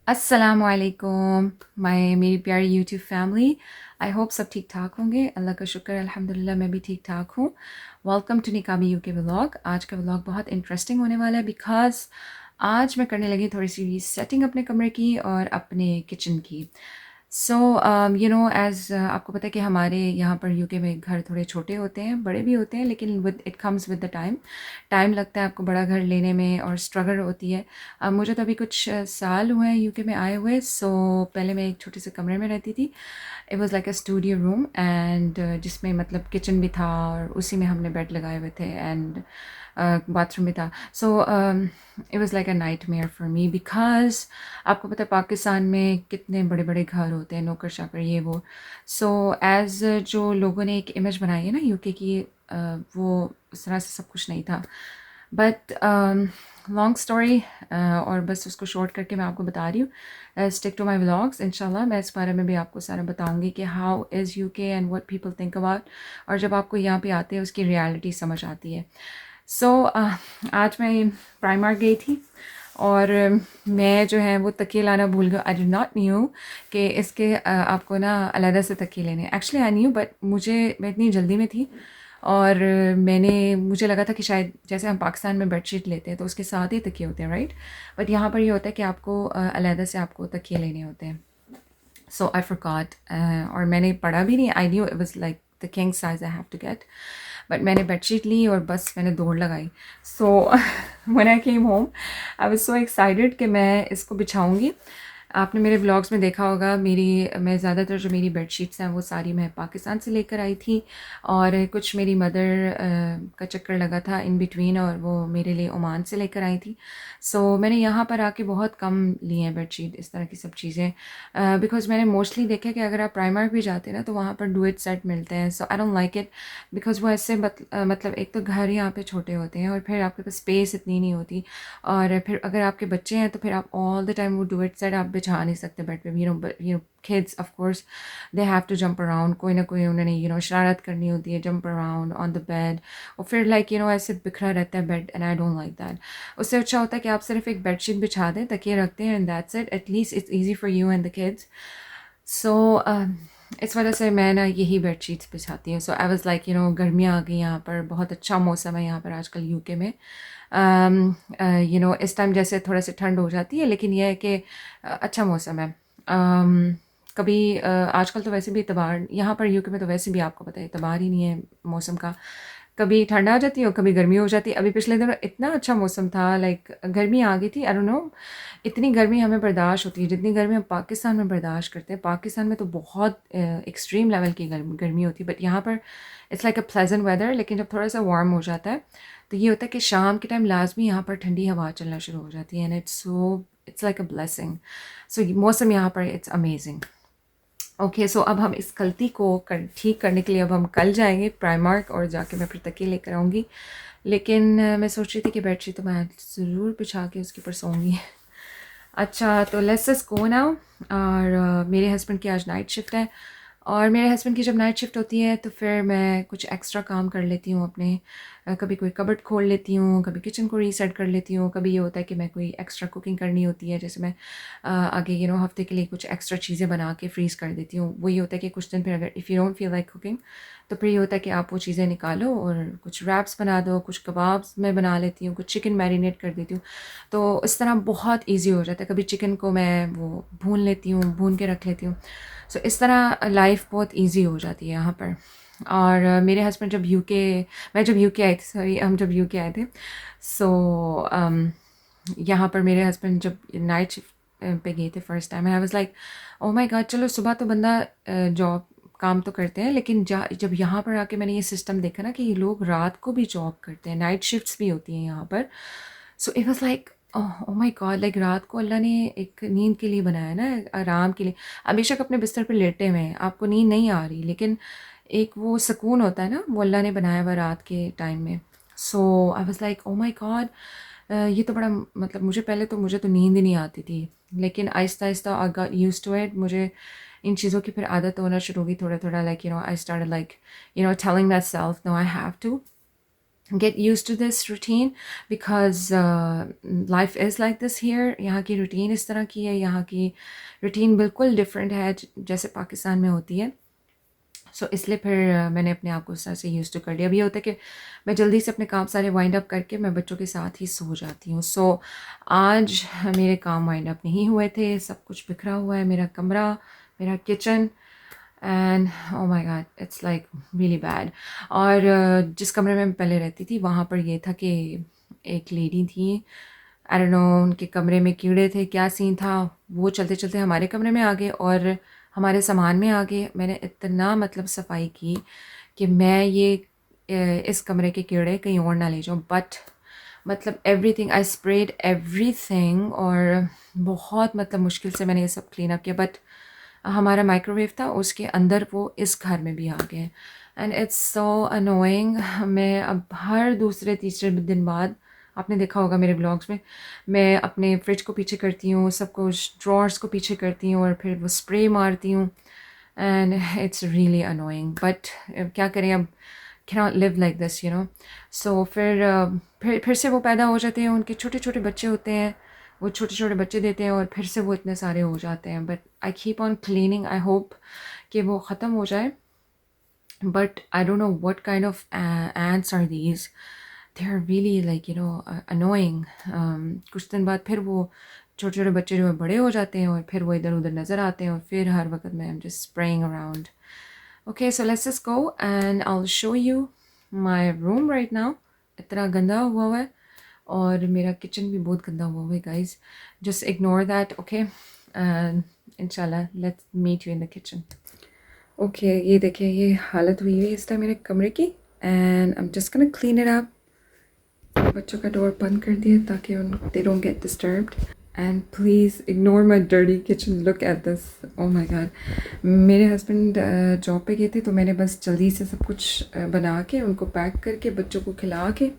अस्सलामुअलैकुम मेरी प्यारी यूट्यूब फैमिली। आई होप सब ठीक ठाक होंगे। अल्लाह का शुक्र है, अल्हम्दुलिल्लाह मैं भी ठीक ठाक हूँ। वेलकम टू निकामी यूके व्लॉग। आज का व्लॉग बहुत इंटरेस्टिंग होने वाला है बिकॉज़ आज मैं करने लगी थोड़ी सी सेटिंग अपने कमरे की और अपने किचन की। सो यू नो एज़ आपको पता है कि हमारे यहाँ पर यूके में घर थोड़े छोटे होते हैं, बड़े भी होते हैं, लेकिन with it comes with the time. Time लगता है आपको बड़ा घर लेने में और स्ट्रगल होती है। मुझे तो अभी कुछ साल हुए हैं यूके में आए हुए। सो पहले मैं एक छोटे से कमरे में रहती थी। It was like a studio room and जिसमें मतलब किचन भी था और उसी में हमने बेड लगाए हुए थे एंड बाथरूम भी था। So it was like a nightmare for me because आपको पता है पाकिस्तान में कितने बड़े बड़े घर होते हैं, नौकर चाकर ये वो। सो एज़ जो लोगों ने एक इमेज बनाई है ना यूके की, वो उस तरह से सब कुछ नहीं था। बट लॉन्ग स्टोरी और बस उसको शॉर्ट करके मैं आपको बता रही हूँ। Stick to my vlogs. इंशाल्लाह मैं इस बारे में भी आपको सारा बताऊँगी कि how is UK and what people think about, और जब आपको यहाँ पे आते हैं उसकी रियलिटी समझ आती है। सो आज मैं प्राइमार्क गई थी और मैं जो है वो तकिए लाना भूल गई। आई डिड नॉट न्यू कि इसके आपको ना अलग से तकिए लेने। एक्चुअली आई न्यू बट मैं इतनी जल्दी में थी और मुझे लगा था कि शायद जैसे हम पाकिस्तान में बेडशीट लेते हैं तो उसके साथ ही तकिए होते हैं, राइट। बट यहाँ पर ये होता है कि आपको अलग से आपको तकिए लेने होते हैं। सो आई फॉरगॉट और मैंने पढ़ा भी नहीं। I knew it was like the king size I have to get, but मैंने बेडशीट ली और बस मैंने दौड़ लगाई। So when I came home I was so excited कि मैं इसको बिछाऊंगी। आपने मेरे ब्लॉग्स में देखा होगा मैं ज़्यादातर जो मेरी बेडशीट्स हैं वो सारी मैं पाकिस्तान से लेकर आई थी और कुछ मेरी मदर का चक्कर लगा था इन बिटवीन और वो मेरे लिए ओमान से लेकर आई थी। सो मैंने यहाँ पर आके बहुत कम लिए हैं बेडशीट, इस तरह की सब चीज़ें, बिकॉज़ मैंने मोस्टली देखा कि अगर आप प्राइमर भी जाते हैं ना तो वहाँ पर डू इट सेट मिलते हैं। So I don't like it because वो ऐसे मतलब एक तो घर यहाँ पे छोटे होते हैं और फिर आपके पास स्पेस इतनी नहीं होती, और फिर अगर आपके बच्चे हैं तो फिर आप ऑल द टाइम वो डू इट सेट आप बिछा नहीं सकते बेड पे। You know kids of course they have to jump around, कोई ना कोई उन्होंने शरारत करनी होती है, jump around on the bed, और फिर ऐसे बिखरा रहता है bed and I don't like that. उससे अच्छा होता है कि आप सिर्फ एक बेडशीट बिछा दें, तकिए रखते हैं and that's it. At least it's easy for you and the kids. So इस वजह से मैं ना यही बेडशीट्स बिछाती हूँ। सो आई वाज लाइक गर्मियाँ आ गई यहाँ पर, बहुत अच्छा मौसम है यहाँ पर आजकल यूके में। इस टाइम जैसे थोड़ा सी ठंड हो जाती है लेकिन यह है कि अच्छा मौसम है। कभी आजकल तो वैसे भी इतबार यहाँ पर यूके में तो वैसे भी आपको पता है इतबार ही नहीं है मौसम का। कभी ठंड आ जाती है और कभी गर्मी हो जाती है। अभी पिछले दिनों इतना अच्छा मौसम था, लाइक गर्मी आ गई थी। आई डोंट नो इतनी गर्मी हमें बर्दाश्त होती है जितनी गर्मी हम पाकिस्तान में बर्दाश्त करते हैं। पाकिस्तान में तो बहुत एक्सट्रीम लेवल की गर्मी होती है, बट यहाँ पर it's like a pleasant weather. लेकिन जब थोड़ा सा वार्म हो जाता है तो ये होता है कि शाम के टाइम लाजमी यहाँ पर ठंडी हवा चलना शुरू हो जाती है and it's like a blessing. So मौसम यहाँ पर इट्स अमेजिंग। ओके, सो अब हम इस गलती को ठीक करने के लिए अब हम कल जाएंगे प्राइमार्क और जाके मैं फिर तकिए लेकर आऊँगी। लेकिन मैं सोच रही थी कि बेडशीट तो मैं ज़रूर बिछा के उसके ऊपर सोऊंगी। अच्छा, तो लेट्स जस्ट गो नाउ। और मेरे हस्बैंड की आज नाइट शिफ्ट है और मेरे हस्बैंड की जब नाइट शिफ्ट होती है तो फिर मैं कुछ एक्स्ट्रा काम कर लेती हूँ अपने। कभी कोई कबर्ड खोल लेती हूँ, कभी किचन को रीसेट कर लेती हूँ, कभी ये होता है कि मैं कोई एक्स्ट्रा कुकिंग करनी होती है, जैसे मैं आगे हफ्ते के लिए कुछ एक्स्ट्रा चीज़ें बना के फ्रीज़ कर देती हूँ। वही होता है कि कुछ दिन फिर अगर if you don't feel like cooking तो फिर ये होता है कि आप वो चीज़ें निकालो और कुछ रैप्स बना दो, कुछ कबाब्स मैं बना लेती हूँ, कुछ चिकन मैरिनेट कर देती हूँ। तो इस तरह बहुत ईजी हो जाता है। कभी चिकन को मैं वो भून लेती हूँ, भून के रख लेती हूँ। सो इस तरह लाइफ बहुत ईजी हो जाती है यहाँ पर। और मेरे हस्बैंड जब यूके आई थी, सॉरी हम जब यूके आए थे, सो यहाँ पर मेरे हस्बैंड जब नाइट शिफ्ट पे गए थे first time, I was like oh my God, चलो सुबह तो बंदा जॉब काम तो करते हैं, लेकिन जब यहाँ पर आके मैंने ये सिस्टम देखा ना कि ये लोग रात को भी जॉब करते हैं, नाइट शिफ्ट्स भी होती हैं यहाँ पर। So it was like oh my God, like रात को अल्लाह ने एक नींद के लिए बनाया ना, आराम के लिए। अब बेशक अपने बिस्तर पे लेटे हुए हैं, आपको नींद नहीं आ रही, लेकिन एक वो सुकून होता है ना, वो अल्लाह ने बनाया हुआ रात के टाइम में। So I was like oh my God, ये तो बड़ा मतलब मुझे तो नींद ही नहीं आती थी, लेकिन आहिस्ता आहिस्ता I got used to it. मुझे इन चीज़ों की फिर आदत होना शुरू हुई थोड़ा थोड़ा, like I started like telling myself no I have to get used to this routine because life is like this here. यहाँ की routine इस तरह की है, यहाँ की routine बिल्कुल different है जैसे पाकिस्तान में होती है. सो इसलिए फिर मैंने अपने आप को उस तरह से यूज़ टू कर लिया. अभी होता है कि मैं जल्दी से अपने काम सारे वाइंड अप करके मैं बच्चों के साथ ही सो जाती हूँ. सो आज मेरे काम वाइंड अप नहीं हुए थे, सब कुछ बिखरा हुआ है. मेरा कमरा, मेरा kitchen, and O my God it's like really bad. और जिस कमरे में मैं पहले रहती थी वहाँ पर ये था कि एक लेडी थी, आई डोंट नो उनके कमरे में कीड़े थे, क्या सीन था. वो चलते चलते हमारे कमरे में आ गए और हमारे सामान में आ गए. मैंने इतना मतलब सफाई की कि मैं ये इस कमरे के कीड़े कहीं और ना ले जाऊँ. बट मतलब एवरीथिंग, आई स्प्रेड एवरीथिंग और बहुत मतलब मुश्किल से मैंने ये सब क्लीन अप किया. बट हमारा माइक्रोवेव था, उसके अंदर वो इस घर में भी आ गए. And it's so annoying. मैं अब हर दूसरे तीसरे दिन बाद, आपने देखा होगा मेरे ब्लॉग्स में, मैं अपने फ्रिज को पीछे करती हूँ, सब कुछ ड्रॉर्स को पीछे करती हूँ और फिर वो स्प्रे मारती हूँ. And it's really annoying. But क्या करें, अब can not live like this you know. So फिर से वो पैदा हो जाते हैं, उनके छोटे छोटे बच्चे होते हैं, वो छोटे छोटे बच्चे देते हैं और फिर से वो इतने सारे हो जाते हैं. But I keep on cleaning. I hope कि वो ख़त्म हो जाए. But I don't know what kind of ants are these. They are really like annoying. कुछ दिन बाद फिर वो छोटे छोटे बच्चे जो है बड़े हो जाते हैं और फिर वो इधर उधर नज़र आते हैं और फिर हर वक्त मैं am just spraying around. Okay so let's just go and I will show you my room right now. इतना गंदा हुआ है और मेरा किचन भी बहुत गंदा हुआ है guys. Just ignore that. Okay इंशाल्लाह let's meet you in the kitchen. Okay ये देखिए ये हालत हुई है इस टाइम मेरे कमरे की. And I am just gonna clean it up. बच्चों का डोर बंद कर दिया ताकि they don't get disturbed. And please ignore my dirty kitchen. Look at this. Oh my god. मेरे हस्बैंड जॉब पे गए थे तो मैंने बस जल्दी से सब कुछ बना के उनको पैक करके बच्चों को खिला के.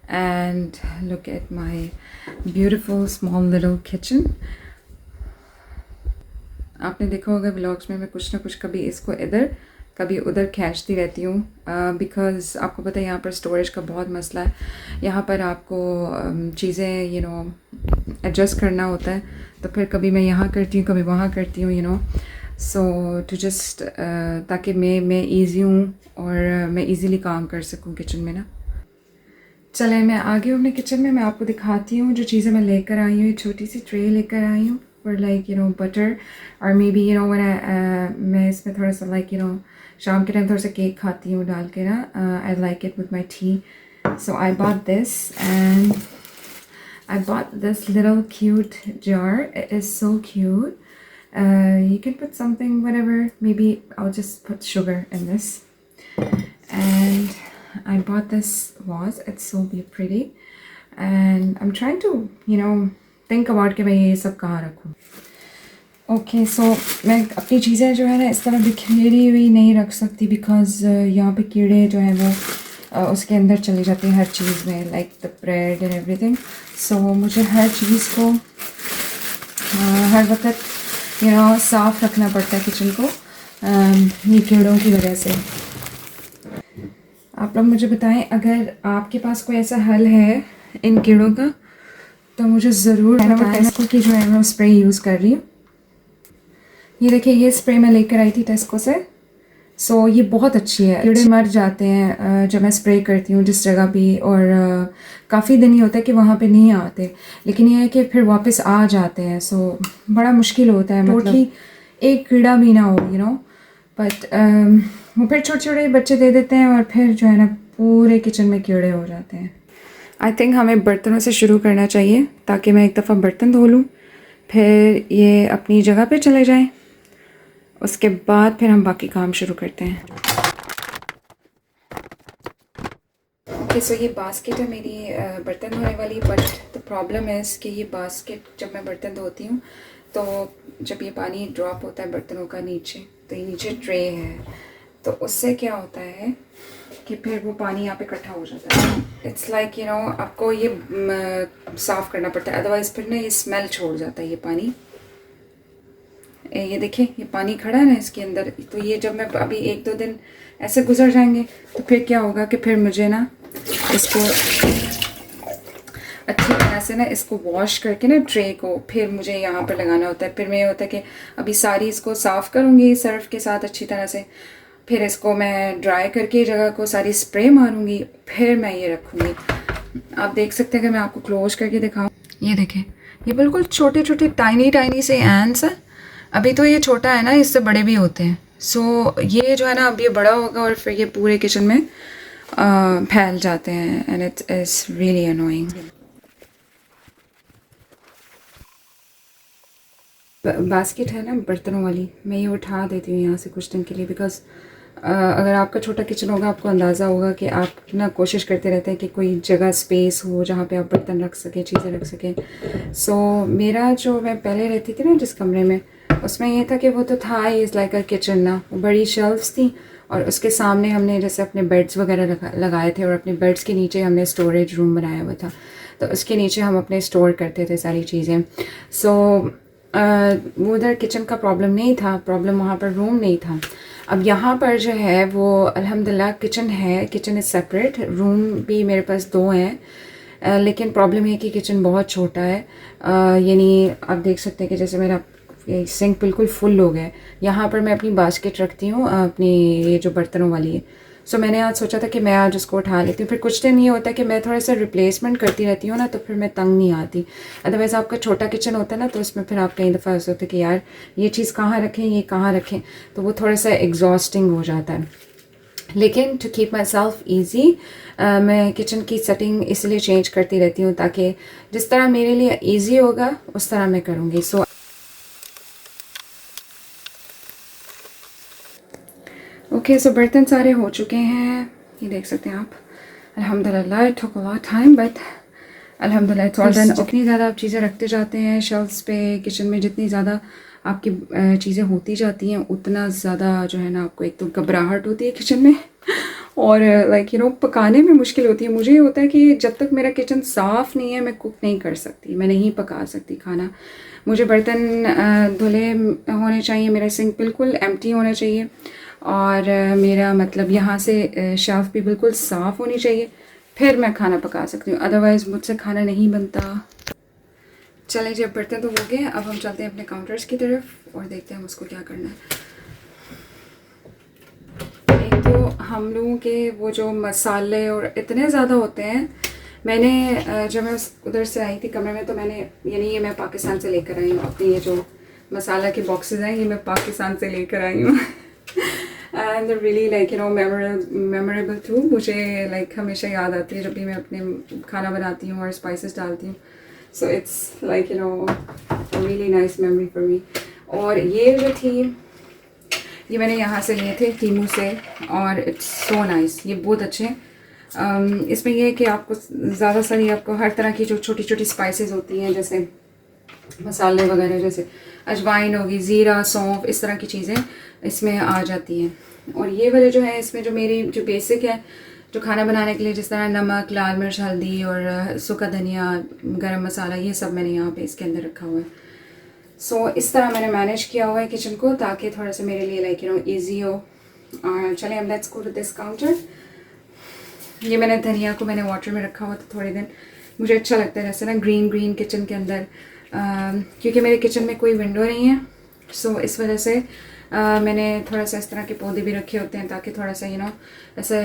And look at my beautiful small little kitchen. आपने देखा होगा व्लॉग्स में मैं कुछ ना कुछ कभी इसको इधर कभी उधर खींचती रहती हूँ बिकॉज़ आपको पता है यहाँ पर स्टोरेज का बहुत मसला है. यहाँ पर आपको चीज़ें एडजस्ट करना होता है. तो फिर कभी मैं यहाँ करती हूँ, कभी वहाँ करती हूँ सो टू जस्ट ताकि मैं ईजी हूँ और मैं ईज़िली काम कर सकूँ किचन में ना. चलें मैं आ गई हूँ अपने किचन में. मैं आपको दिखाती हूँ जो चीज़ें मैं लेकर आई हूँ. छोटी सी ट्रे लेकर आई हूँ फॉर लाइक बटर और मे बी मैं इसमें थोड़ा सा लाइक शाम के टाइम थोड़ा सा केक खाती हूँ डाल के ना. I like it with my T. So I bought this and I bought this little cute jar. It is so cute. You can put something, whatever. Maybe I'll just put sugar in this. And I bought this vase. It's so pretty. And I'm trying to, think about कि मैं ये सब कहाँ रखूँ. Okay, so मैं अपनी चीज़ें जो है ना इस तरह बिखेरी हुई नहीं रख सकती because यहाँ पे कीड़े जो हैं वो उसके अंदर चली जाती है हर चीज़ में, like the bread and everything. So मुझे हर चीज़ को हर वक्त साफ़ रखना पड़ता है किचन को ये कीड़ों की वजह से. आप लोग मुझे बताएं अगर आपके पास कोई ऐसा हल है इन कीड़ों का तो मुझे ज़रूर बताएं. टेस्को की जो है मैं स्प्रे यूज़ कर रही हूँ. ये देखिए ये स्प्रे मैं लेकर आई थी टेस्को से. सो ये बहुत अच्छी है. कीड़े मर जाते हैं जब मैं स्प्रे करती हूँ जिस जगह भी. और काफ़ी दिन ही होता है कि वहाँ पे नहीं आते, लेकिन ये है कि फिर वापस आ जाते हैं. सो बड़ा मुश्किल होता है मतलब एक कीड़ा भी ना हो बट वो फिर छोटे छोटे बच्चे दे देते हैं और फिर जो है ना पूरे किचन में कीड़े हो जाते हैं. आई थिंक हमें बर्तनों से शुरू करना चाहिए ताकि मैं एक दफ़ा बर्तन धो लूँ, फिर ये अपनी जगह पे चले जाएं, उसके बाद फिर हम बाकी काम शुरू करते हैं. ओके सो ये बास्केट है मेरी बर्तन धोने वाली. बट द प्रॉब्लम इज़ कि ये बास्केट जब मैं बर्तन धोती हूँ तो जब ये पानी ड्रॉप होता है बर्तनों का नीचे, तो ये नीचे ट्रे है, तो उससे क्या होता है कि फिर वो पानी यहाँ पे इकट्ठा हो जाता है. इट्स लाइक आपको ये साफ़ करना पड़ता है, अदरवाइज़ फिर ना ये स्मेल छोड़ जाता है ये पानी. ये देखिए ये पानी खड़ा है ना इसके अंदर. तो ये जब मैं अभी 1-2 दिन ऐसे गुजर जाएंगे तो फिर क्या होगा कि फिर मुझे ना इसको अच्छी तरह से ना इसको वॉश करके ना ट्रे को फिर मुझे यहाँ पर लगाना होता है। फिर मैं ये होता है कि अभी सारी इसको साफ़ करूँगी सर्फ के साथ अच्छी तरह से, फिर इसको मैं ड्राई करके जगह को सारी स्प्रे मारूँगी, फिर मैं ये रखूँगी। आप देख सकते हैं कि मैं आपको क्लोज करके दिखाऊँ। ये देखें, ये बिल्कुल छोटे छोटे टाइनी टाइनी से एंड्स हैं। अभी तो ये छोटा है ना, इससे बड़े भी होते हैं। सो ये जो है ना अब ये बड़ा होगा और फिर ये पूरे किचन में फैल जाते हैं and it is really annoying. Basket है ना बर्तनों वाली, मैं ये उठा देती हूँ यहाँ से कुछ दिन के लिए, बिकॉज अगर आपका छोटा किचन होगा आपको अंदाज़ा होगा कि आप ना कोशिश करते रहते हैं कि कोई जगह स्पेस हो जहाँ पे आप बर्तन रख सकें, चीज़ें रख सकें। सो मेरा जो मैं पहले रहती थी ना जिस कमरे में, उसमें ये था कि वो तो था he is like a kitchen ना, बड़ी शेल्फ्स थी और उसके सामने हमने जैसे अपने बेड्स वगैरह लगाए थे और अपने बेड्स के नीचे हमने स्टोरेज रूम बनाया हुआ था, तो उसके नीचे हम अपने स्टोर करते थे सारी चीज़ें। सो वो उधर किचन का प्रॉब्लम नहीं था, प्रॉब्लम वहाँ पर रूम नहीं था। अब यहाँ पर जो है वो अल्हम्दुलिल्लाह किचन है, किचन इज़ सेपरेट, रूम भी मेरे पास 2 हैं, लेकिन प्रॉब्लम है कि किचन बहुत छोटा है। यानी आप देख सकते हैं कि जैसे मेरा सिंक बिल्कुल फुल हो गया है। यहाँ पर मैं अपनी बास्केट रखती हूँ, अपनी ये जो बर्तनों वाली है। सो मैंने आज सोचा था कि मैं आज उसको उठा लेती हूँ। फिर कुछ दिन ये होता है कि मैं थोड़ा सा रिप्लेसमेंट करती रहती हूँ ना, तो फिर मैं तंग नहीं आती। अदरवाइज़ आपका छोटा किचन होता है ना, तो उसमें फिर आप कई दफ़ा ऐसा होता है कि यार ये चीज़ कहाँ रखें, ये कहाँ रखें, तो वो थोड़ा सा एग्जॉस्टिंग हो जाता है। लेकिन to keep myself easy मैं किचन की सेटिंग इसलिए चेंज करती रहती हूँ ताकि जिस तरह मेरे लिए ईजी होगा उस तरह मैं करूँगी। सो ओके, सो बर्तन सारे हो चुके हैं, ये देख सकते हैं आप। अल्हम्दुलिल्लाह it took a lot time but अल्हम्दुलिल्लाह इट्स ऑल डन। जितनी ज़्यादा आप चीज़ें रखते जाते हैं शेल्फ्स पे किचन में, जितनी ज़्यादा आपकी चीज़ें होती जाती हैं उतना ज़्यादा जो है ना आपको एक तो घबराहट होती है किचन में और लाइक यू नो पकाने में मुश्किल होती है। मुझे ये होता है कि जब तक मेरा किचन साफ़ नहीं है मैं कुक नहीं कर सकती, मैं नहीं पका सकती खाना। मुझे बर्तन धुले होने चाहिए, मेरा सिंक बिल्कुल एम्प्टी होना चाहिए और मेरा मतलब यहाँ से शेल्फ भी बिल्कुल साफ़ होनी चाहिए, फिर मैं खाना पका सकती हूँ, अदरवाइज़ मुझसे खाना नहीं बनता। चलें जी, अब बर्तन तो हो गए, अब हम चलते हैं अपने काउंटर्स की तरफ और देखते हैं उसको क्या करना है। एक तो हम लोगों के वो जो मसाले और इतने ज़्यादा होते हैं, मैंने जब मैं उधर से आई थी कमरे में तो मैंने यानी ये मैं पाकिस्तान से लेकर आई हूँ, अपनी ये जो मसाला के बॉक्सेस हैं ये मैं पाकिस्तान से लेकर आई हूँ and really like you know memorable through, मुझे लाइक हमेशा याद आती है जब भी मैं अपने खाना बनाती हूँ और स्पाइसेस डालती हूँ। So it's like you know really nice memory for me. और ये जो थी ये मैंने यहाँ से लिए थे टीमू से और इट्स सो नाइस, ये बहुत अच्छे हैं। इसमें यह है कि आपको ज़्यादा सारी आपको हर तरह की जो छोटी छोटी स्पाइसेस होती हैं जैसे मसाले वगैरह, जैसे अजवाइन होगी, ज़ीरा, सौंफ, इस तरह की चीज़ें इसमें आ जाती हैं। और ये वाले जो है इसमें जो मेरी जो बेसिक है जो खाना बनाने के लिए, जिस तरह नमक, लाल मिर्च, हल्दी और सूखा धनिया, गरम मसाला, ये सब मैंने यहाँ पे इसके अंदर रखा हुआ है। सो इस तरह मैंने मैनेज किया हुआ है किचन को ताकि थोड़ा सा मेरे लिए लाइक यू नो ईजी हो। और चलें अब let's go to this counter. ये मैंने धनिया को मैंने वाटर में रखा हुआ था थोड़े दिन, मुझे अच्छा लगता है जैसे ना ग्रीन ग्रीन किचन के अंदर, क्योंकि मेरे किचन में कोई विंडो नहीं है। सो इस वजह से मैंने थोड़ा सा इस तरह के पौधे भी रखे होते हैं ताकि थोड़ा सा यू नो ऐसे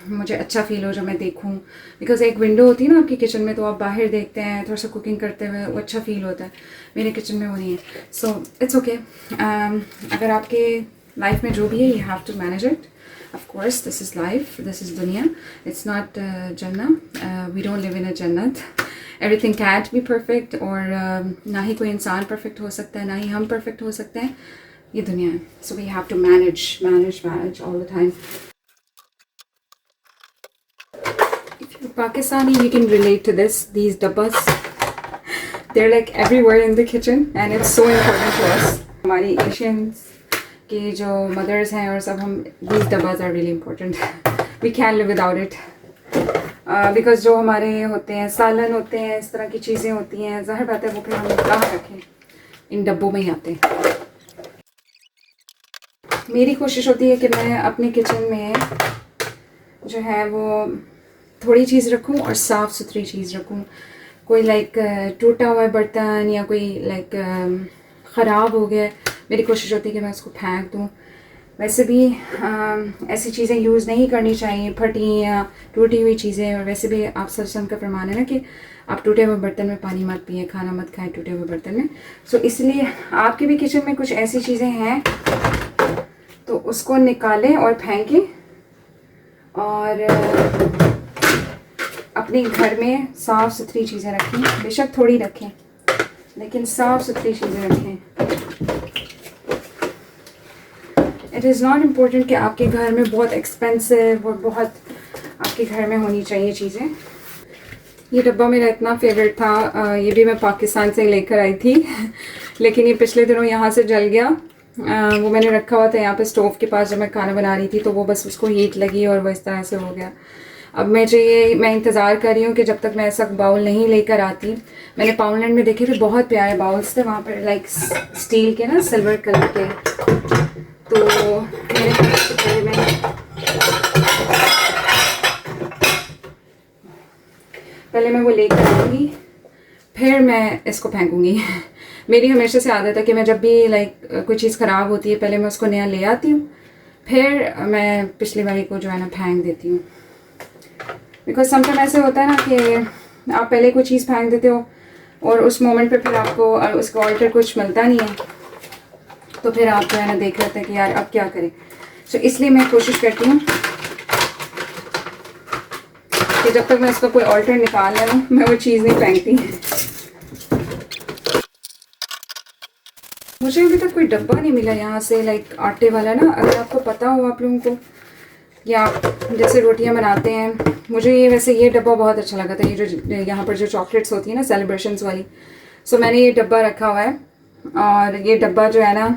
मुझे अच्छा फील हो जब मैं देखूं। बिकॉज एक विंडो होती है ना आपकी किचन में, तो आप बाहर देखते हैं थोड़ा सा कुकिंग करते हुए, वो अच्छा फील होता है। मेरे किचन में वो नहीं है। So it's okay. अगर आपके लाइफ में जो भी है you have to manage it. Of course, this is life, this is dunya. It's not Jannah. We don't live in a Jannat. Everything can't be perfect और ना ही कोई इंसान perfect हो सकता है, ना ही हम perfect हो सकते हैं, ये दुनिया है। So we have to manage all the time. If you're Pakistani, you can relate to this. These dabbas, they're like everywhere in the kitchen and it's so important to us. हमारी Asians कि जो mother's हैं और सब, हम these डब्बाज are really important, we can live without it. Because जो हमारे होते हैं सालन होते हैं, इस तरह की चीज़ें होती हैं, ज़ाहिर बात है वो फिर हम कहाँ रखें, इन डब्बों में ही आते हैं। मेरी कोशिश होती है कि मैं अपने किचन में जो है वो थोड़ी चीज़ रखूँ और साफ़ सुथरी चीज़ रखूँ। कोई लाइक टूटा हुआ बर्तन या कोई लाइक ख़राब हो गया, मेरी कोशिश होती है कि मैं उसको फेंक दूँ। वैसे भी ऐसी चीज़ें यूज़ नहीं करनी चाहिए, फटी या टूटी हुई चीज़ें। और वैसे भी आप सल्लल्लाहु का फरमान है ना कि आप टूटे हुए बर्तन में पानी मत पिए, खाना मत खाएं टूटे हुए बर्तन में। सो इसलिए आपके भी किचन में कुछ ऐसी चीज़ें हैं तो उसको निकालें और फेंकें, और अपने घर में साफ़ सुथरी चीज़ें रखें। बेशक थोड़ी रखें लेकिन साफ़ सुथरी चीज़ें रखें। इट इज़ नॉट इम्पोर्टेंट कि आपके घर में बहुत एक्सपेंसिव और बहुत आपके घर में होनी चाहिए चीज़ें। ये डब्बा मेरा इतना फेवरेट था, ये भी मैं पाकिस्तान से लेकर आई थी लेकिन ये पिछले दिनों यहाँ से जल गया। वो मैंने रखा हुआ था यहाँ पे स्टोव के पास जब मैं खाना बना रही थी, तो वो बस उसको हीट लगी और वो इस तरह से हो गया। अब मैं इंतज़ार कर रही हूँ कि जब तक मैं ऐसा बाउल नहीं लेकर आती। मैंने पाउंडलैंड में देखे थे, बहुत प्यारे बाउल्स थे वहाँ पर, लाइक स्टील के ना, सिल्वर कलर के। तो मेरे पहले मैं वो लेकर आऊँगी, फिर मैं इसको फेंकूँगी मेरी हमेशा से आदत है कि मैं जब भी लाइक कोई चीज़ ख़राब होती है पहले मैं उसको नया ले आती हूँ, फिर मैं पिछली वाली को जो है ना फेंक देती हूँ। बिकॉज समटाइम ऐसे होता है ना कि आप पहले कोई चीज़ फेंक देते हो और उस मोमेंट पे फिर आपको उसका ऑल्टर कुछ मिलता नहीं है, तो फिर आप जो है ना देख लेते हैं कि यार अब क्या करें। सो इसलिए मैं कोशिश करती हूँ कि जब तक मैं इसका कोई ऑल्टर निकाल ले लूँ मैं वो चीज़ नहीं फेंकती। मुझे अभी तक कोई डब्बा नहीं मिला यहाँ से लाइक आटे वाला ना। अगर आपको पता हो आप लोगों को, या जैसे रोटियाँ बनाते हैं, मुझे ये वैसे ये डब्बा बहुत अच्छा लगा था, ये जो यहाँ पर जो चॉकलेट्स होती है ना सेलिब्रेशंस वाली। सो मैंने ये डब्बा रखा हुआ है और ये डब्बा जो है ना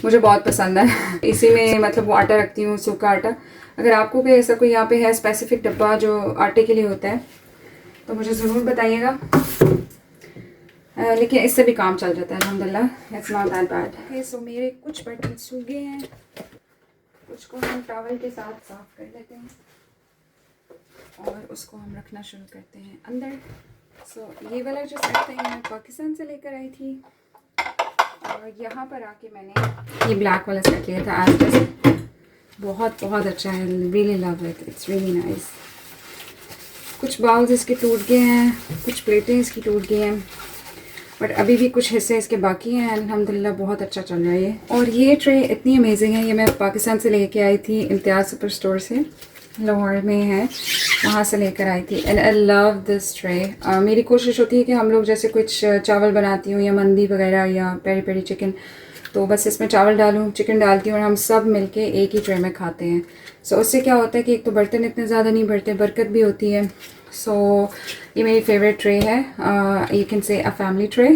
मुझे बहुत पसंद है। इसी में मतलब वो आटा रखती हूँ, सूखा आटा। अगर आपको कोई ऐसा कोई यहाँ पे है स्पेसिफिक डब्बा जो आटे के लिए होता है तो मुझे ज़रूर बताइएगा। लेकिन इससे भी काम चल जाता है अल्हम्दुलिल्लाह, it's not that bad. Okay, so मेरे कुछ बर्तन सूख गए हैं, कुछ को हम टॉवल के साथ साफ़ कर लेते हैं और उसको हम रखना शुरू करते हैं अंदर। सो ये वाला जो सेट था मैं पाकिस्तान से लेकर आई थी और यहाँ पर आके मैंने ये ब्लैक वाला सेट लिया था आज। बहुत बहुत अच्छा है, really love it, it's really nice. कुछ बाउल्स इसके टूट गए हैं, कुछ प्लेटें इसकी टूट गई हैं, बट अभी भी कुछ हिस्से इसके बाकी हैं। अल्हम्दुलिल्लाह बहुत अच्छा चल रहा है ये। और ये ट्रे इतनी अमेजिंग है, ये मैं पाकिस्तान से लेके आई थी, इम्तियाज़ सुपर स्टोर से, लाहौर में है, वहाँ से लेकर आई थी। And I love this tray. मेरी कोशिश होती है कि हम लोग जैसे कुछ चावल बनाती हूँ या मंदी वगैरह या पेरी पेरी चिकन, तो बस इसमें चावल डालूँ, चिकन डालती हूँ और हम सब मिलके एक ही ट्रे में खाते हैं। सो उससे क्या होता है कि एक तो बर्तन इतने ज़्यादा नहीं भरते, बरकत भी होती है। सो ये मेरी फेवरेट ट्रे है, you can say a family tray.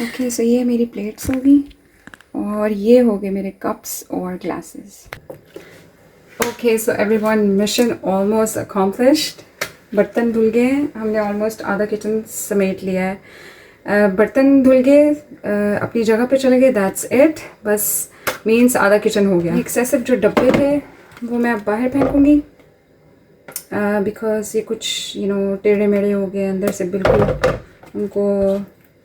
Okay, so ये मेरी प्लेट्स होगी और ये हो गए मेरे कप्स और glasses. Okay, so everyone, mission almost accomplished. बर्तन धुल गए हैं, हमने ऑलमोस्ट आधा किचन समेट लिया है। बर्तन धुल गए, अपनी जगह पे चले गए, दैट्स इट। बस मीन्स आधा किचन हो गया। एक्सेसिव जो डब्बे थे वो मैं अब बाहर फेंकूँगी बिकॉज ये कुछ टेढ़े मेढ़े हो गए अंदर से, बिल्कुल उनको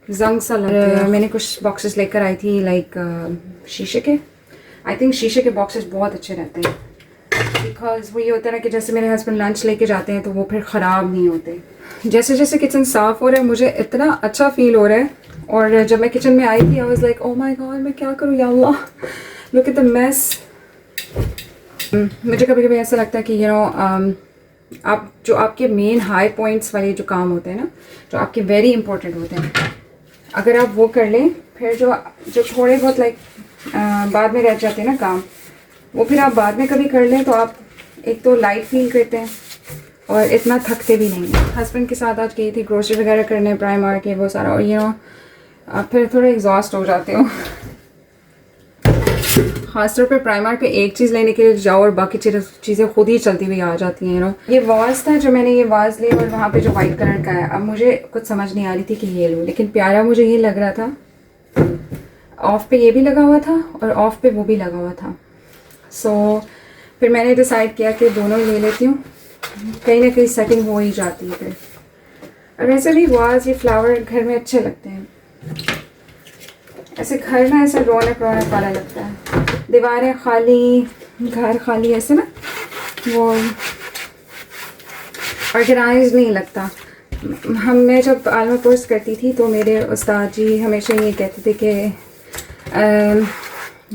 जंग सा लग गया। मैंने कुछ बॉक्सेस लेकर आई थी लाइक शीशे के। आई थिंक शीशे के बॉक्सेस बहुत अच्छे रहते हैं बिकॉज वो ये होता है ना कि जैसे मेरे हस्बैंड लंच लेके जाते हैं तो वो फिर ख़राब नहीं होते। जैसे जैसे किचन साफ़ हो रहा है मुझे इतना अच्छा फील हो रहा है। और जब मैं किचन में आई थी आई was like oh my God, मैं क्या करूँ या अल्लाह, लुक एट द मेस। मुझे कभी कभी ऐसा लगता है कि आप जो आपके मेन हाई पॉइंट्स वाले जो काम होते हैं ना, जो आपके वेरी इंपॉर्टेंट होते हैं, अगर आप वो कर लें, फिर जो थोड़े बहुत लाइक बाद में रह जाते हैं ना काम, वो फिर आप बाद में कभी कर लें तो आप एक तो लाइट फील करते हैं और इतना थकते भी नहीं हैं। हस्बैंड के साथ आज गई थी ग्रोसरी वगैरह करने, प्राइमर के वो सारा, और आप फिर थोड़ा एग्जॉस्ट हो जाते हो। ख़ासतौर पे प्राइमर पे एक चीज़ लेने के लिए जाओ और बाकी चीज़ें खुद ही चलती हुई आ जाती हैं। ये वाज था जो मैंने ये वाज लिया, और वहाँ पे जो वाइट कलर का है, अब मुझे कुछ समझ नहीं आ रही थी कि ये लूँ, लेकिन प्यारा मुझे ये लग रहा था। ऑफ पे ये भी लगा हुआ था और ऑफ पे वो भी लगा हुआ था। सो फिर मैंने डिसाइड किया कि दोनों ले लेती हूँ कहीं ना कहीं सेटिंग हो ही जाती है फिर। और वैसे भी वाज ये फ्लावर घर में अच्छे लगते हैं, ऐसे घर ना ऐसा रौनक रौनक वाला लगता है। दीवारें खाली, घर खाली, ऐसे ना वो ऑर्गेनाइज नहीं लगता। मैं जब आलमा कोर्स करती थी तो मेरे उस्ताद जी हमेशा ये कहते थे कि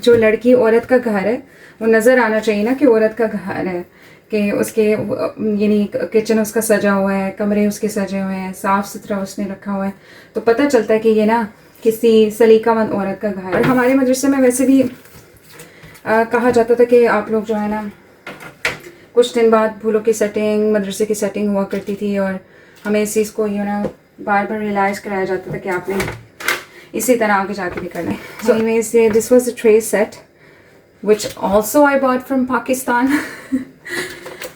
जो लड़की औरत का घर है वो नज़र आना चाहिए ना कि औरत का घर है, कि उसके यानी किचन उसका सजा हुआ है, कमरे उसके सजे हुए हैं, साफ़ सुथरा उसने रखा हुआ है, तो पता चलता है कि ये ना किसी सलीकामंद औरत का घर है। और हमारे मदरसे में वैसे भी कहा जाता था कि आप लोग जो है ना, कुछ दिन बाद फूलों की सेटिंग, मदरसे की सेटिंग हुआ करती थी और हमें इस चीज़ को बार बार रियलाइज़ कराया जाता था कि आपने इसी तरह आगे जाके भी करना है। So anyways this was the tray set which also I bought from Pakistan.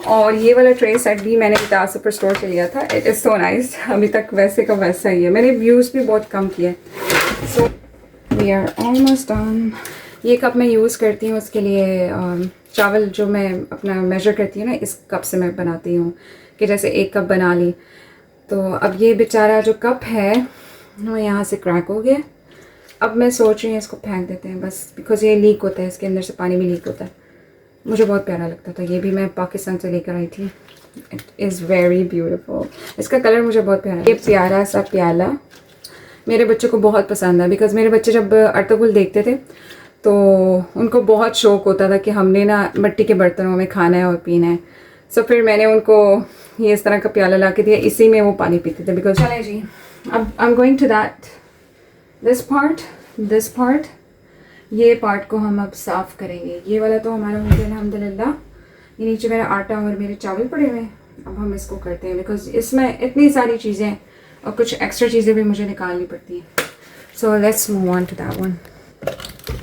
और ये वाला ट्रे सेट भी मैंने इताज सुपर स्टोर से लिया था। It is so nice. अभी तक वैसे का वैसा ही है, मैंने व्यूज़ भी बहुत कम किए। So we are almost done. ये कप मैं यूज़ करती हूँ उसके लिए, चावल जो मैं अपना मेजर करती हूँ ना, इस कप से मैं बनाती हूँ कि जैसे एक कप बना ली। तो अब ये बेचारा जो कप है वो यहाँ से क्रैक हो गया। अब मैं सोच रही हूँ इसको फेंक देते हैं बस, बिकॉज़ ये लीक होता है, इसके अंदर से पानी भी लीक होता है। मुझे बहुत प्यारा लगता था, ये भी मैं पाकिस्तान से लेकर आई थी। It is very beautiful. इसका कलर मुझे बहुत प्यारा है। ये प्यारा सा प्याला मेरे बच्चों को बहुत पसंद है, बिकॉज़ मेरे बच्चे जब अर्तुगरुल देखते थे तो उनको बहुत शौक़ होता था कि हमने ना मिट्टी के बर्तनों में खाना है और पीना है। सो फिर मैंने उनको ये इस तरह का प्याला ला के दिया, इसी में वो पानी पीते थे। बिकॉज चलें जी, अब I am going to that this part, ये पार्ट को हम अब साफ़ करेंगे। ये वाला तो हमारा हो गया अल्हम्दुलिल्लाह। ये नीचे मेरा आटा और मेरे चावल पड़े हुए हैं। अब हम इसको करते हैं, बिकॉज इसमें इतनी सारी चीज़ें और कुछ एक्स्ट्रा चीज़ें भी मुझे निकालनी पड़ती हैं। So let's move on to that one.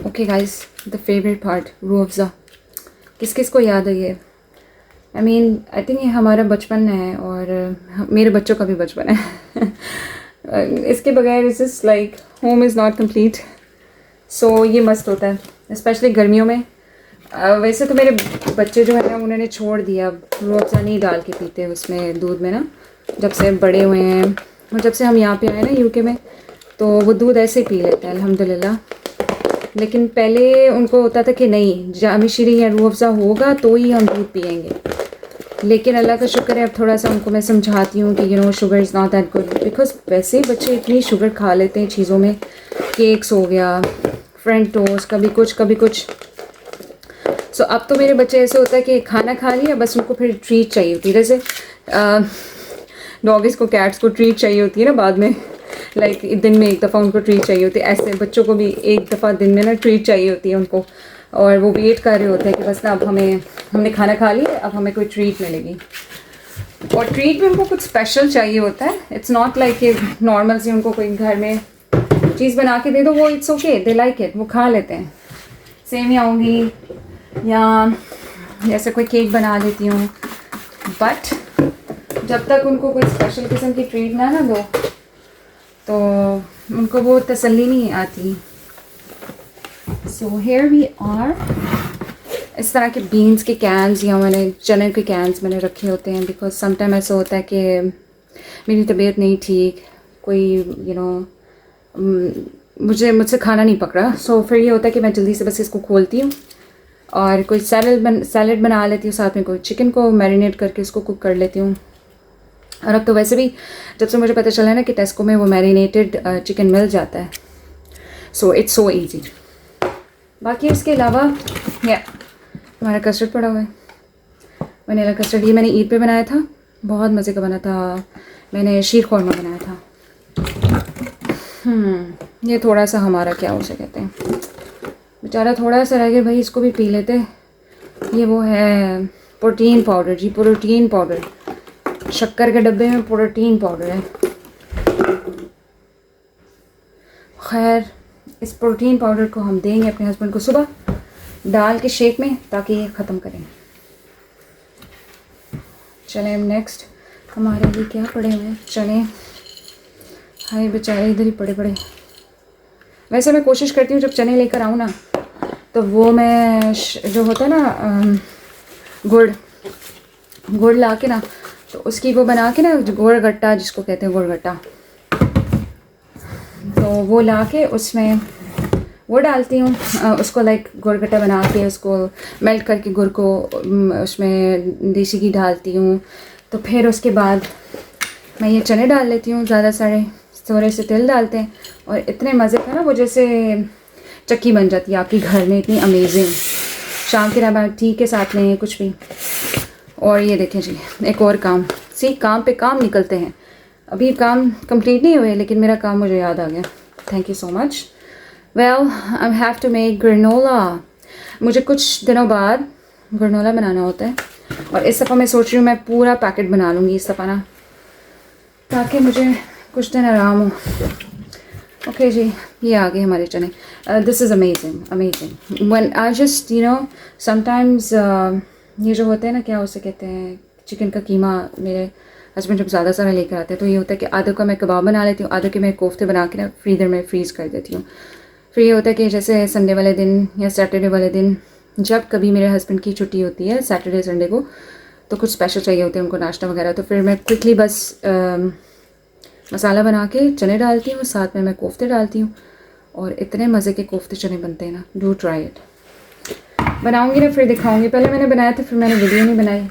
Okay guys, the favourite part, Rooh Afza. किस किस को याद है ये? आई थिंक ये हमारा बचपन है और मेरे बच्चों का भी बचपन है। इसके बगैर it's just like home is not complete. So ये मस्त होता है, स्पेशली गर्मियों में। वैसे तो मेरे बच्चे जो है ना, उन्होंने छोड़ दिया, रूह अफ़ज़ा नहीं डाल के पीते उसमें दूध में ना, जब से बड़े हुए हैं। और जब से हम यहाँ पे आए ना यूके में, तो वो दूध ऐसे ही पी लेते हैं अल्हम्दुलिल्लाह। लेकिन पहले उनको होता था कि नहीं, जामी शीरी या रूह अफ़ज़ा होगा तो ही हम दूध पियेंगे। लेकिन अल्लाह का शुक्र है, अब थोड़ा सा उनको मैं समझाती हूँ कि sugar is not that good. Because वैसे बच्चे इतनी शुगर खा लेते हैं चीज़ों में, केक्स हो गया, फ्रेंच टोस्ट, कभी कुछ। सो अब तो मेरे बच्चे ऐसे होता है कि खाना खा लिया बस उनको फिर ट्रीट चाहिए होती है। जैसे डॉगिस को, कैट्स को ट्रीट चाहिए होती है ना बाद में, लाइक दिन में एक दफ़ा उनको ट्रीट चाहिए होती है, ऐसे बच्चों को भी एक दफ़ा दिन में ना ट्रीट चाहिए होती है उनको। और वो वेट कर रहे होते हैं कि बस ना अब हमने खाना खा लिया, अब हमें कोई ट्रीट मिलेगी। और ट्रीट में उनको कुछ स्पेशल चाहिए होता है। इट्स नॉट लाइक कि नॉर्मल से उनको कोई घर में चीज़ बना के दे दो, वो it's okay, they like it, वो खा लेते हैं। सेवियां होंगी या जैसे कोई केक बना देती हूँ, बट जब तक उनको कोई स्पेशल किस्म की ट्रीट ना दो तो उनको वो तसल्ली नहीं आती। So here we are. इस तरह के बीन्स के कैंस या मैंने चने के कैंस मैंने रखे होते हैं, बिकॉज समटाइम ऐसा होता है कि मेरी तबीयत नहीं ठीक, कोई मुझसे खाना नहीं पक रहा। सो फिर ये होता है कि मैं जल्दी से बस इसको खोलती हूँ और कोई सैलड बना लेती हूँ, साथ में कोई चिकन को मैरिनेट करके उसको कुक कर लेती हूँ। और अब तो वैसे भी जब से मुझे पता चला है ना कि टेस्को में वो मैरिनेटेड चिकन मिल जाता है, सो इट्स सो ईजी। बाकी इसके अलावा हमारा कस्टर्ड पड़ा हुआ है, वनीला कस्टर्ड। ये मैंने ईद पे बनाया था, बहुत मज़े का बना था। मैंने शीर खुरमा बनाया था। ये थोड़ा सा हमारा क्या उसे कहते हैं, बेचारा थोड़ा सा रह गया भाई, इसको भी पी लेते। ये वो है प्रोटीन पाउडर जी, प्रोटीन पाउडर। शक्कर के डब्बे में प्रोटीन पाउडर है। खैर, इस प्रोटीन पाउडर को हम देंगे अपने हस्बैंड को सुबह डाल के शेक में, ताकि ये ख़त्म करें। चलें नेक्स्ट हमारे लिए क्या पड़े हुए हैं, चने। हाय बेचारे इधर ही पड़े। वैसे मैं कोशिश करती हूँ जब चने लेकर आऊँ ना, तो वो मैं जो होता है ना गुड़, गुड़ ला के ना, तो उसकी वो बना के ना, गुड़ गट्टा जिसको कहते हैं, गुड़ गट्टा, तो वो ला के उसमें वो डालती हूँ। उसको लाइक गुड़ गट्टा बना के उसको मेल्ट करके गुड़ को उसमें देसी घी डालती हूँ। तो फिर उसके बाद मैं ये चने डाल लेती हूँ, ज़्यादा सारे थोड़े से तेल डालते हैं, और इतने मज़े का ना वो जैसे चक्की बन जाती है आपकी घर में, इतनी अमेजिंग। शाम के टाइम टी के साथ लें कुछ भी। और ये देखें जी, एक और काम, काम पे काम निकलते हैं। अभी काम कंप्लीट नहीं हुए, लेकिन मेरा काम मुझे याद आ गया। Thank you so much. Well, I have to make granola. मुझे कुछ दिनों बाद ग्रेनोला बनाना होता है, और इस दफ़ा मैं सोच रही हूँ मैं पूरा पैकेट बना लूँगी इस दफ़ा ना, ताकि मुझे कुछ दिन आराम हो। ओके जी, ये आ गए हमारे चने। This is amazing amazing. When I just sometimes ये जो होते हैं ना, क्या उसे कहते हैं, चिकन का कीमा, मेरे हस्बैंड जब ज़्यादा सारा लेकर आते हैं तो ये होता है कि आधे का मैं कबाब बना लेती हूँ, आधे के मैं कोफ्ते बना के ना फ्रीज़र में फ्रीज़ कर देती हूँ। फिर ये होता है कि जैसे संडे वाले दिन या सैटरडे वाले दिन, जब कभी मेरे हस्बैंड की छुट्टी होती है सैटरडे संडे को, तो कुछ स्पेशल चाहिए होते हैं उनको नाश्ता वगैरह, तो फिर मैं क्विकली बस मसाला बना के चने डालती हूँ, साथ में मैं कोफ्ते डालती हूँ, और इतने मज़े के कोफ्ते चने बनते हैं ना। Do try it. बनाऊँगी ना, फिर दिखाऊँगी। पहले मैंने बनाया था, फिर मैंने वीडियो नहीं बनाई,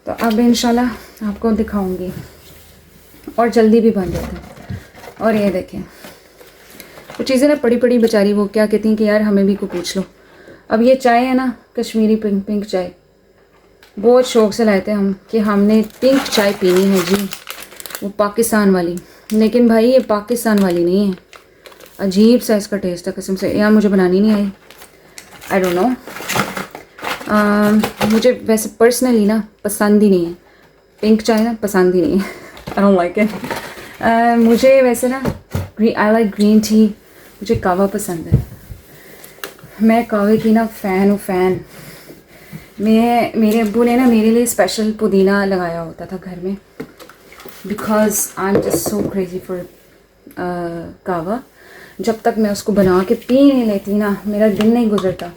तो अब इंशाल्लाह आपको दिखाऊँगी। और जल्दी भी बन जाता है। और ये देखें, वो चीज़ें ना पड़ी पड़ी बेचारी वो क्या कहती हैं कि यार हमें भी को पूछ लो। अब ये चाय है ना, कश्मीरी पिंक चाय, बहुत शौक़ से लाए थे हम कि हमने पिंक चाय पीनी है जी, वो पाकिस्तान वाली। लेकिन भाई ये पाकिस्तान वाली नहीं है, अजीब सा इसका टेस्ट है कसम से। यार मुझे बनानी नहीं आई, आई डोंट नो। मुझे वैसे पर्सनली ना पसंद ही नहीं है पिंक चाय ना, पसंद ही नहीं है। आई डोंट लाइक इट। मुझे वैसे ना आई लाइक ग्रीन टी। मुझे कावा पसंद है, मैं कावे की ना फ़ैन हूँ, फ़ैन। मेरे अब्बू ने ना मेरे लिए स्पेशल पुदीना लगाया होता था घर में, because I am just so crazy for कावा। जब तक मैं उसको बना के पी नहीं लेती ना, मेरा दिन नहीं गुजरता,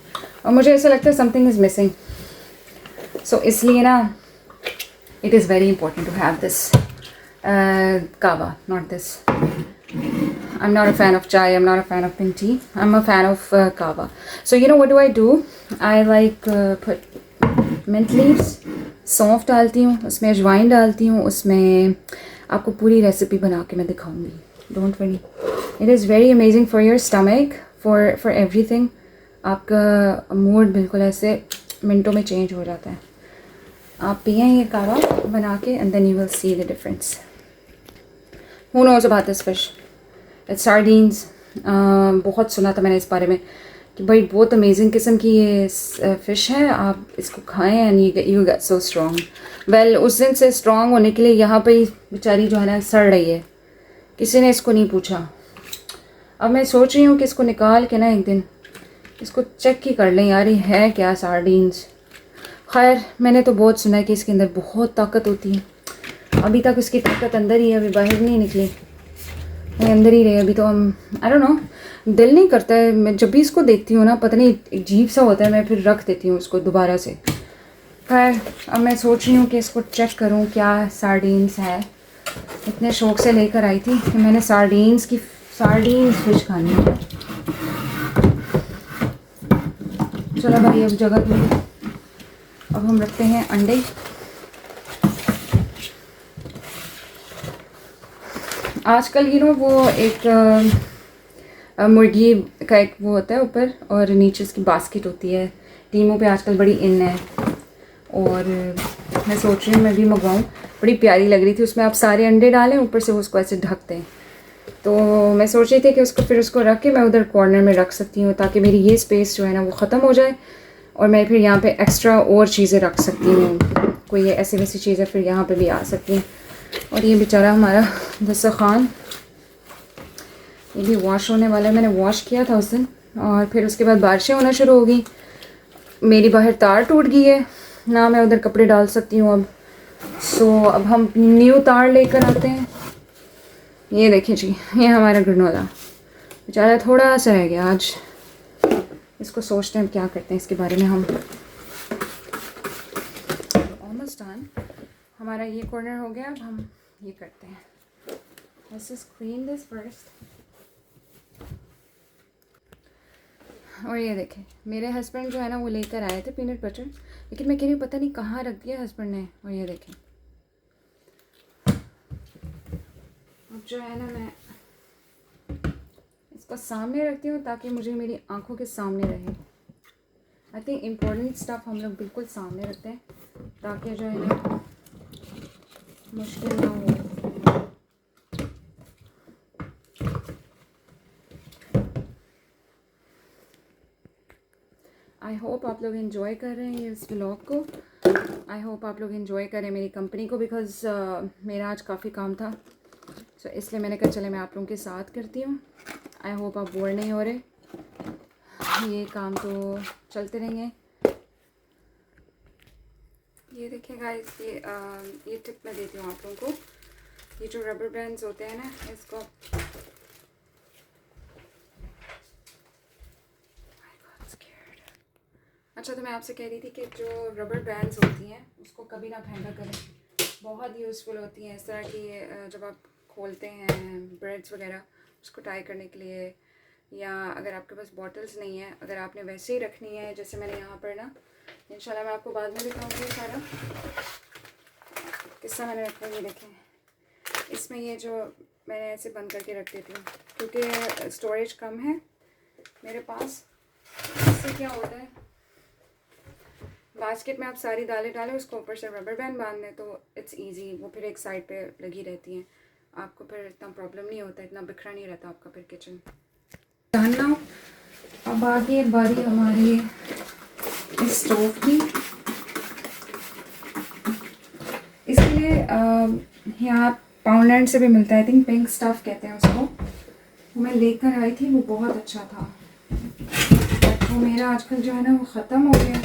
और मुझे ऐसा लगता है समथिंग इज़ मिसिंग। सो इसलिए ना it is very important to have this kahwa, not this. I'm not a fan of chai, I'm not a fan of pink tea, I'm a fan of kava. So you know what do? I like put mint leaves, सौंफ डालती हूँ उसमें, अजवाइन डालती हूँ उसमें। आपको पूरी रेसिपी बना के मैं दिखाऊंगी, don't worry. It is very amazing for your stomach, for everything. आपका मूड बिल्कुल ऐसे मिनटों में चेंज हो जाता है। आप पिएँ ये कावा बना के, and then you will see the difference. Who knows about this fish? It's sardines. बहुत सुना था मैंने इस बारे में कि भाई बहुत अमेजिंग किस्म की ये फ़िश है, आप इसको खाएं and you get so strong. Well, उस दिन से स्ट्रॉन्ग होने के लिए यहाँ पे बेचारी जो है ना सड़ रही है, किसी ने इसको नहीं पूछा। अब मैं सोच रही हूँ कि इसको निकाल के ना एक दिन इसको चेक ही कर लें, यार ये है क्या सार्डीन्स। खैर, मैंने तो बहुत सुना है कि इसके अंदर बहुत ताकत होती है। अभी तक इसकी ताकत अंदर ही है, अभी बाहर नहीं निकली, अंदर ही रहे अभी तो। हम आई डोंट नो, दिल नहीं करता है। मैं जब भी इसको देखती हूँ ना, पता नहीं अजीब सा होता है, मैं फिर रख देती हूँ उसको दोबारा से। खैर, अब मैं सोच रही हूँ कि इसको चेक करूँ क्या सार्डीन्स है। इतने शौक़ से लेकर आई थी कि मैंने सार्डीन्स फिश खानी है। चलो भाई, अब जगह दूँ। अब हम रखते हैं अंडे। आजकल वो एक मुर्गी का एक वो होता है ऊपर, और नीचे इसकी बास्केट होती है। टीमों पे आजकल बड़ी इन है, और मैं सोच रही हूँ मैं भी मंगवाऊँ। बड़ी प्यारी लग रही थी, उसमें आप सारे अंडे डालें, ऊपर से उसको ऐसे ढकते हैं। तो मैं सोच रही थी कि उसको रख के मैं उधर कॉर्नर में रख सकती हूँ, ताकि मेरी ये स्पेस जो है ना वो ख़त्म हो जाए, और मैं फिर यहाँ पे एक्स्ट्रा और चीज़ें रख सकती हूँ। कोई ऐसी वैसी चीज़ें फिर यहाँ पे भी आ सकती हैं। और ये बेचारा हमारा दस्तरखान, ये भी वॉश होने वाला है। मैंने वॉश किया था उस दिन, और फिर उसके बाद बारिशें होना शुरू हो गई। मेरी बाहर तार टूट गई है ना, मैं उधर कपड़े डाल सकती हूँ अब। सो अब हम न्यू तार लेकर आते हैं। ये देखिए जी, ये हमारा ग्रेनोला बेचारा थोड़ा सा रह गया आज। इसको सोचते हैं क्या करते हैं इसके बारे में हम। Almost done. हमारा ये कॉर्नर हो गया, अब हम ये करते हैं। Let's just clean this first. और ये देखें, मेरे हस्बैंड जो है ना वो लेकर आए थे पीनट बटर, लेकिन मैं कह रही हूँ पता नहीं कहाँ रख दिया हस्बैंड ने। और ये देखें, अब जो है ना मैं इसको सामने रखती हूँ ताकि मुझे मेरी आंखों के सामने रहे। आई थिंक इम्पोर्टेंट स्टफ़ हम लोग बिल्कुल सामने रखते हैं ताकि जो है ना मुश्किल ना हो। आई होप आप लोग इन्जॉय कर रहे हैं इस व्लॉग को। आई होप आप लोग इन्जॉय करें मेरी कंपनी को, बिकॉज़ मेरा आज काफ़ी काम था, सो इसलिए मैंने कहा चले मैं आप लोगों के साथ करती हूँ। आई होप आप बोर नहीं हो रहे, ये काम तो चलते रहेंगे। ये देखिए गाइस, ये टिप मैं देती हूँ आप लोगों को। ये जो रबर बैंड्स होते हैं ना, इसको अच्छा, तो मैं आपसे कह रही थी कि जो रबर बैंड्स होती हैं उसको कभी ना फेंका करें, बहुत यूज़फुल होती हैं। इस तरह की जब आप खोलते हैं ब्रेड्स वगैरह उसको टाई करने के लिए, या अगर आपके पास बॉटल्स नहीं है, अगर आपने वैसे ही रखनी है जैसे मैंने यहाँ पर ना, इंशाल्लाह मैं आपको बाद में दिखाऊंगी सारा किस्सा मैंने रखा है। ये देखें, इसमें ये जो मैंने ऐसे बंद करके रख देती हूँ क्योंकि स्टोरेज कम है मेरे पास। इससे क्या होता है, बास्केट में आप सारी दालें डालें, उसको ऊपर से रबर बैंड बांध दें तो इट्स इजी, वो फिर एक साइड पे लगी रहती हैं, आपको फिर इतना प्रॉब्लम नहीं होता, इतना बिखरा नहीं रहता आपका फिर किचन। जानना अब आगे बारी हमारी इस स्टोव की। इसलिए यहाँ पाउंडलैंड से भी मिलता है, आई थिंक पिंक स्टफ कहते हैं उसको, वो मैं लेकर आई थी, वो बहुत अच्छा था। तो मेरा आजकल जो है ना वो ख़त्म हो गया,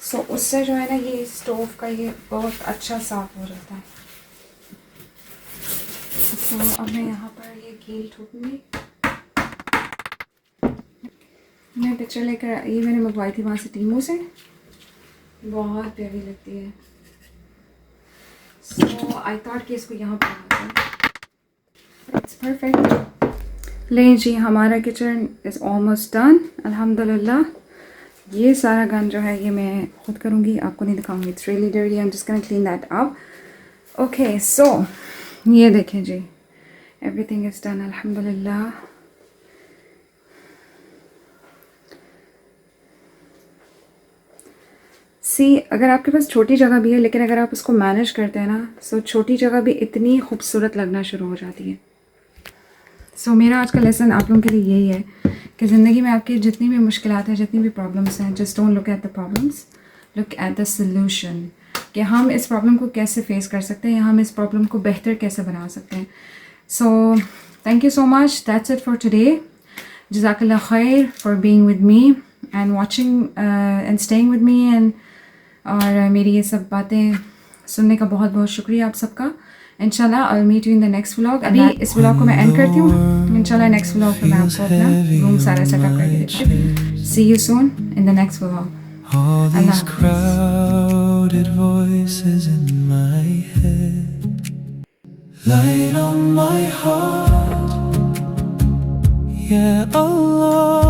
सो उससे जो है ना ये स्टोव का ये बहुत अच्छा साफ़ हो जाता है। तो अब मैं यहाँ पर ये कील ठोकूँगी। मैं पिक्चर लेकर, ये मैंने मंगवाई थी वहाँ से टीमू से, बहुत प्यारी लगती है। सो आई थॉट कि इसको यहाँ पर इट्स परफेक्ट। लें जी, हमारा किचन इज़ ऑलमोस्ट डन अल्हम्दुलिल्लाह। ये सारा काम जो है ये मैं खुद करूँगी, आपको नहीं दिखाऊंगी। It's really dirty, I am just gonna clean that up. Okay, so ये देखें जी, एवरीथिंग इज़ डन अल्हम्दुलिल्लाह। सी, अगर आपके पास छोटी जगह भी है लेकिन अगर आप उसको मैनेज करते हैं ना, सो छोटी जगह भी इतनी खूबसूरत लगना शुरू हो जाती है। सो मेरा आज का लेसन आप लोगों के लिए यही है कि ज़िंदगी में आपकी जितनी भी मुश्किलात हैं, जितनी भी प्रॉब्लम्स हैं, just don't look at the problems, look at the solution, कि हम इस प्रॉब्लम को कैसे फेस कर सकते हैं या हम इस प्रॉब्लम को बेहतर कैसे बना सकते हैं। So thank you so much, that's it for today. जज़ाकल्लाह खैर for being with me and watching and staying with me, and और मेरी ये सब बातें सुनने का बहुत बहुत शुक्रिया आप सबका। इंशाल्लाह I will meet you in the next vlog. अभी इस व्लॉग को मैं एंड करती हूँ, इंशाल्लाह नेक्स्ट व्लॉग पे मैं आपको अपना रूम सारा सेटअप करके देती। See you soon in the next vlog. All these crowded voices in my head, light on my heart, yeah Allah.